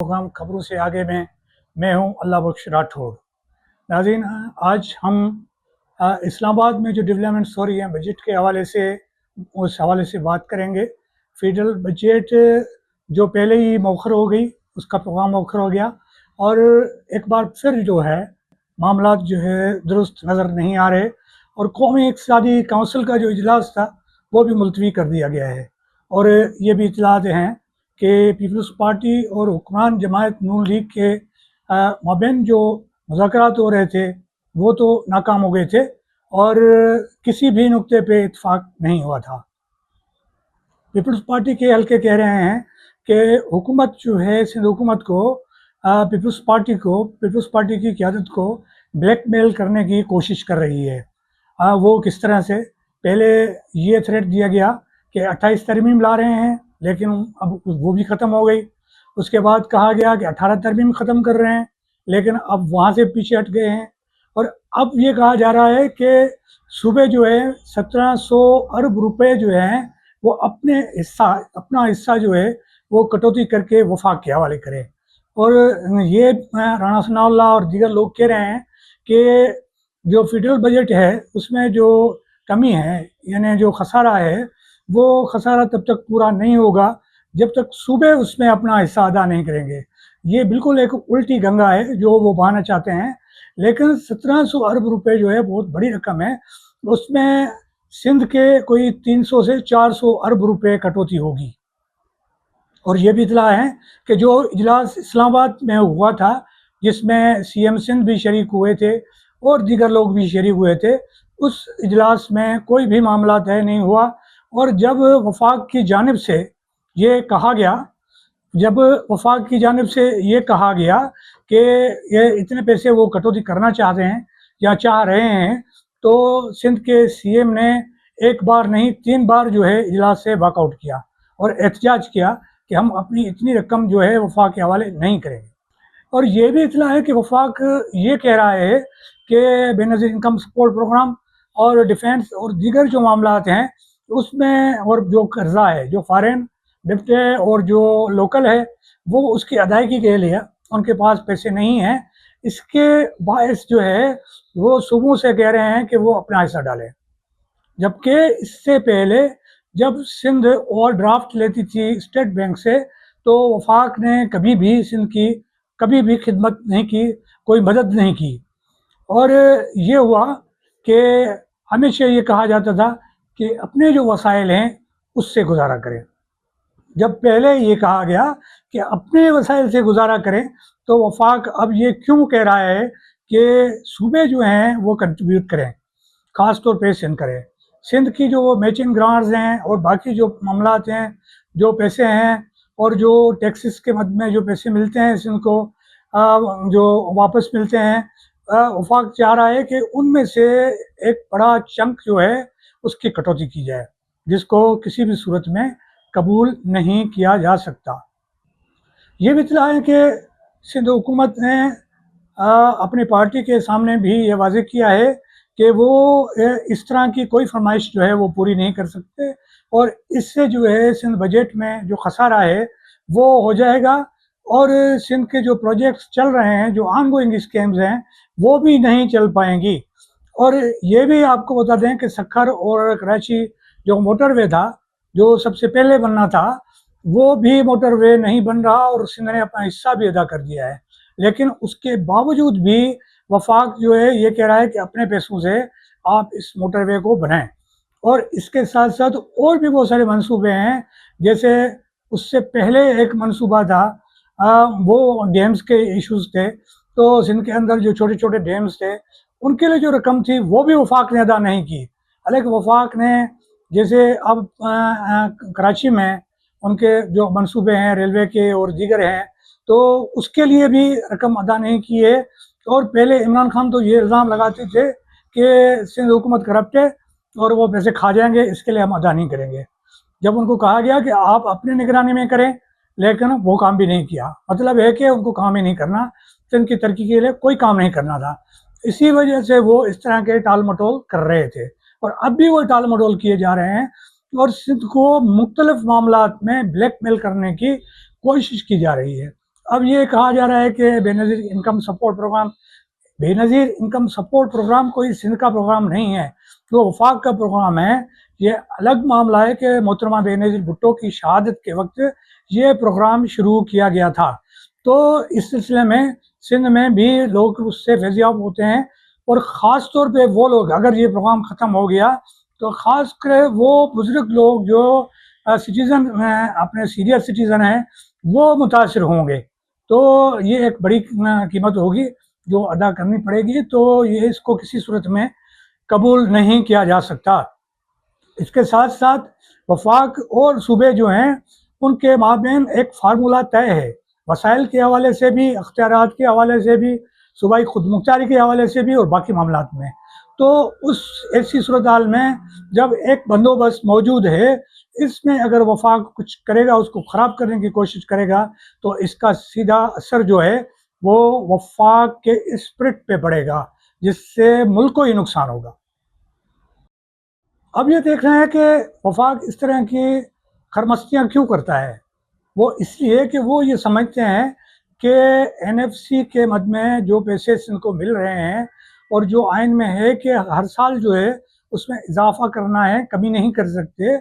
Programme खबरों से आगे में मैं हूं अल्लाह बख्श राठौड़। नाज़रीन, आज हम इस्लामाबाद में जो डेवलपमेंट्स हो रही हैं बजट के हवाले से, उस हवाले से बात करेंगे। फेडरल बजट जो पहले ही मौखर हो गई, उसका प्रोग्राम मौखर हो गया और एक बार फिर जो है मामलात जो है दुरुस्त नज़र नहीं आ रहे और कौमी इक़्तिसादी काउंसिल का जो इजलास था वो भी मुलतवी कर दिया गया है। और ये भी इतलात हैं कि पीपल्स पार्टी और हुक्मरान जमायत नून लीग के माबैन जो मुज़ाकरात हो रहे थे वो तो नाकाम हो गए थे और किसी भी नुक्ते पे इत्तेफाक नहीं हुआ था। पीपल्स पार्टी के हल्के कह रहे हैं कि हुकूमत जो है सिंध हुकूमत को पीपल्स पार्टी की क़यादत को ब्लैकमेल करने की कोशिश कर रही है। वो किस तरह से? पहले ये थ्रेट दिया गया कि 28 तरमीम ला रहे हैं, लेकिन अब वो भी ख़त्म हो गई। उसके बाद कहा गया कि 18 तरमीम ख़त्म कर रहे हैं, लेकिन अब वहाँ से पीछे हट गए हैं। और अब ये कहा जा रहा है कि सूबे जो है 1700 अरब रुपए जो हैं वो अपना हिस्सा जो है वो कटौती करके वफाक के हवाले करें। और ये राणा सनाउल्लाह और दीगर लोग कह रहे हैं कि जो फेडरल बजट है उसमें जो कमी है, यानी जो खसारा है, वो खसारा तब तक पूरा नहीं होगा जब तक सूबे उसमें अपना हिस्सा अदा नहीं करेंगे। ये बिल्कुल एक उल्टी गंगा है जो वो बहाना चाहते हैं। लेकिन 1700 अरब रुपए जो है बहुत बड़ी रकम है, उसमें सिंध के कोई 300 से 400 अरब रुपए कटौती होगी। और ये भी इतला है कि जो इजलास इस्लामाबाद में हुआ था जिसमें सीएम सिंध भी शरीक हुए थे और दीगर लोग भी शरीक हुए थे, उस इजलास में कोई भी मामला तय नहीं हुआ। और जब वफाक की जानिब से ये कहा गया कि ये इतने पैसे वो कटौती करना चाहते हैं या चाह रहे हैं, तो सिंध के सीएम ने एक बार नहीं 3 बार जो है इजलास से वॉकआउट किया और एहतजाज किया कि हम अपनी इतनी रकम जो है वफाक के हवाले नहीं करेंगे। और ये भी इतला है कि वफाक ये कह रहा है कि बेनज़ीर इनकम सपोर्ट प्रोग्राम और डिफेंस और दीगर जो मामलात हैं उसमें, और जो कर्जा है जो फॉरेन डेब्ट है और जो लोकल है, वो उसकी अदायगी के लिए उनके पास पैसे नहीं हैं। इसके बायस जो है वो सूबों से कह रहे हैं कि वो अपना हिस्सा डालें। जबकि इससे पहले जब सिंध ओवरड्राफ्ट लेती थी स्टेट बैंक से, तो वफाक ने कभी भी सिंध की कभी भी खिदमत नहीं की, कोई मदद नहीं की। और ये हुआ कि हमेशा ये कहा जाता था कि अपने जो वसाइल हैं उससे गुजारा करें। जब पहले ये कहा गया कि अपने वसाइल से गुजारा करें, तो वफाक अब ये क्यों कह रहा है कि सूबे जो हैं वो कंट्रीब्यूट करें, ख़ास तौर पे सिंध करें। सिंध की जो मैचिंग ग्रांट्स हैं और बाकी जो मामलात हैं, जो पैसे हैं और जो टैक्सेस के मद में जो पैसे मिलते हैं सिंध को, जो वापस मिलते हैं, वफाक चाह रहा है कि उनमें से एक बड़ा चंक जो है उसकी कटौती की जाए, जिसको किसी भी सूरत में कबूल नहीं किया जा सकता। ये भी इतला है कि सिंध हुकूमत ने अपनी पार्टी के सामने भी ये वाज़ेह किया है कि वो इस तरह की कोई फरमाइश जो है वो पूरी नहीं कर सकते और इससे जो है सिंध बजट में जो खसारा है वो हो जाएगा और सिंध के जो प्रोजेक्ट्स चल रहे हैं, जो ऑनगोइंग स्कीम्स हैं, वो भी नहीं चल पाएंगी। और ये भी आपको बता दें कि सक्खर और कराची जो मोटरवे था, जो सबसे पहले बनना था, वो भी मोटरवे नहीं बन रहा और सिंध ने अपना हिस्सा भी अदा कर दिया है। लेकिन उसके बावजूद भी वफाक जो है ये कह रहा है कि अपने पैसों से आप इस मोटरवे को बनाएं। और इसके साथ साथ और भी बहुत सारे मंसूबे हैं, जैसे उससे पहले एक मंसूबा था, वो डैम्स के इश्यूज थे, तो सिंध के अंदर जो छोटे छोटे डैम्स थे उनके लिए जो रकम थी वो भी वफाक ने अदा नहीं की। हालांकि वफाक ने जैसे अब कराची में उनके जो मंसूबे हैं रेलवे के और दीगर हैं, तो उसके लिए भी रकम अदा नहीं की है। और पहले इमरान खान तो ये इल्ज़ाम लगाते थे कि सिंध हुकूमत करप्ट है और वो पैसे खा जाएंगे, इसके लिए हम अदा नहीं करेंगे। जब उनको कहा गया कि आप अपनी निगरानी में करें, लेकिन वो काम भी नहीं किया। मतलब है कि उनको काम ही नहीं करना, सिंध की तरक्की के लिए कोई काम नहीं करना था। इसी वजह से वो इस तरह के टाल मटोल कर रहे थे और अब भी वो टाल मटोल किए जा रहे हैं और सिंध को मुख्तलिफ मामलात में ब्लैकमेल करने की कोशिश की जा रही है। अब ये कहा जा रहा है कि Benazir income support programme, Benazir income support programme कोई सिंध का प्रोग्राम नहीं है, तो वफाक का प्रोग्राम है। ये अलग मामला है कि मोहतरमा बेनज़ीर भुट्टो की शहादत के वक्त ये प्रोग्राम शुरू किया गया था। तो इस सिलसिले में सिंध में भी लोग उससे फैज़याब होते हैं, और ख़ास तौर पे वो लोग, अगर ये प्रोग्राम ख़त्म हो गया तो ख़ास कर वो बुज़ुर्ग लोग जो सिटीज़न अपने सीनियर सिटीज़न हैं, वो मुतासिर होंगे। तो ये एक बड़ी कीमत होगी जो अदा करनी पड़ेगी, तो ये इसको किसी सूरत में कबूल नहीं किया जा सकता। इसके साथ साथ वफाक और सूबे जो हैं उनके माबेन एक फार्मूला तय है, वसाइल के हवाले से भी, अख्तियारात के हवाले से भी, सूबाई खुदमुख्तारी के हवाले से भी, और बाकी मामलात में। तो उस ऐसी सूरत हाल में जब एक बंदोबस्त मौजूद है, इसमें अगर वफाक कुछ करेगा, उसको ख़राब करने की कोशिश करेगा, तो इसका सीधा असर जो है वो वफाक के स्पिरिट पे पड़ेगा, जिससे मुल्क को ही नुकसान होगा। अब ये देख रहे हैं कि वफाक इस तरह की खरमस्तियाँ क्यों करता है। वो इसलिए कि वो ये समझते हैं कि एनएफसी के मद में जो पैसे इनको मिल रहे हैं, और जो आइन में है कि हर साल जो है उसमें इजाफा करना है, कमी नहीं कर सकते,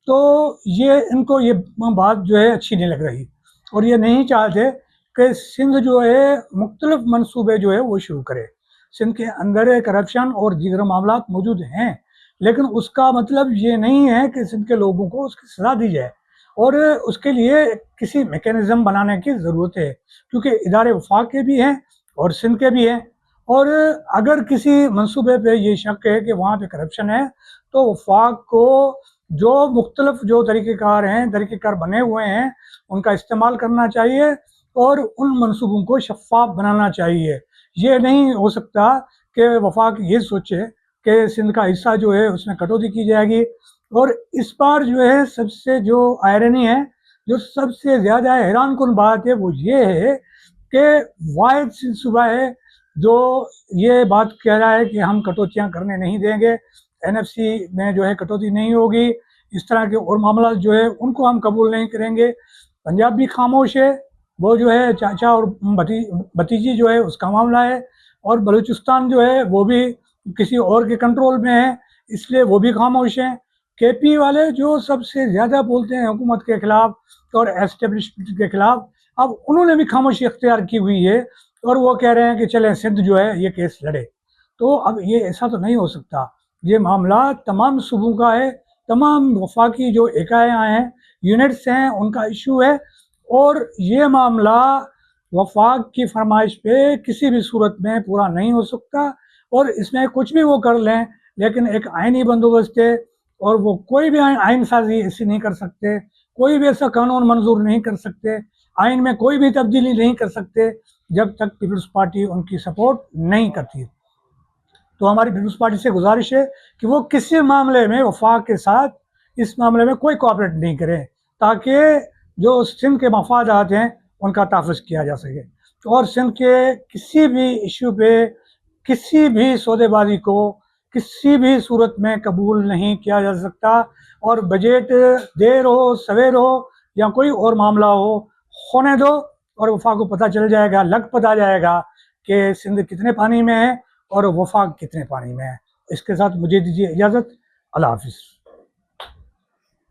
तो ये इनको ये बात जो है अच्छी नहीं लग रही, और ये नहीं चाहते कि सिंध जो है मुख्तलिफ मनसूबे जो है वो शुरू करे। सिंध के अंदर करप्शन और दीगर मामला मौजूद हैं, लेकिन उसका मतलब ये नहीं है कि सिंध के लोगों को उसकी सज़ा दी जाए, और उसके लिए किसी मैकेनिज़्म बनाने की ज़रूरत है, क्योंकि इदारे वफाक के भी हैं और सिंध के भी हैं। और अगर किसी मंसूबे पे ये शक है कि वहाँ पे करप्शन है, तो वफाक को जो मुख्तलिफ जो तरीक़ेकार हैं, तरीक़ेकार बने हुए हैं, उनका इस्तेमाल करना चाहिए और उन मंसूबों को शफ़ाफ़ बनाना चाहिए। ये नहीं हो सकता कि वफाक ये सोचे कि सिंध का हिस्सा जो है उसमें कटौती की जाएगी। और इस बार जो है सबसे जो आयरनी है, जो सबसे ज़्यादा हैरानकुन बात है, वो ये है कि वाहिद सिंध सूबा है जो ये बात कह रहा है कि हम कटौतियाँ करने नहीं देंगे, एनएफसी में जो है कटौती नहीं होगी, इस तरह के और मामला जो है उनको हम कबूल नहीं करेंगे। पंजाब भी खामोश है, वो जो है चाचा और भतीजी जो है उसका मामला है, और बलूचिस्तान जो है वो भी किसी और के कंट्रोल में है, इसलिए वो भी खामोश हैं। केपी वाले जो सबसे ज़्यादा बोलते हैं हुकूमत के ख़िलाफ़ और एस्टेब्लिशमेंट के ख़िलाफ़, अब उन्होंने भी खामोशी इख्तियार की हुई है, और वो कह रहे हैं कि चलें सिंध जो है ये केस लड़े। तो अब ये ऐसा तो नहीं हो सकता, ये मामला तमाम सूबों का है, तमाम वफाकी जो इकाइयाँ हैं, यूनिट्स हैं, उनका इशू है, और ये मामला वफाक की फरमाइश पे किसी भी सूरत में पूरा नहीं हो सकता। और इसमें कुछ भी वो कर लें, लेकिन एक आइनी बंदोबस्त है, और वो कोई भी आइन साजी ऐसी नहीं कर सकते, कोई भी ऐसा कानून मंजूर नहीं कर सकते, आइन में कोई भी तब्दीली नहीं कर सकते, जब तक पीपल्स पार्टी उनकी सपोर्ट नहीं करती। तो हमारी पीपल्स पार्टी से गुजारिश है कि वो किसी मामले में वफाक के साथ इस मामले में कोई कोऑपरेट नहीं करें, ताकि जो सिंध के मफादात हैं उनका तहफ़्फ़ुज़ किया जा सके, और सिंध के किसी भी इशू पे किसी भी सौदेबाजी को किसी भी सूरत में कबूल नहीं किया जा सकता। और बजट देर हो, सवेर हो, या कोई और मामला हो, होने दो, और वफाक को पता चल जाएगा, लग पता जाएगा कि सिंध कितने पानी में है और वफाक कितने पानी में है। इसके साथ मुझे दीजिए इजाज़त। अल्लाह हाफ़िज़।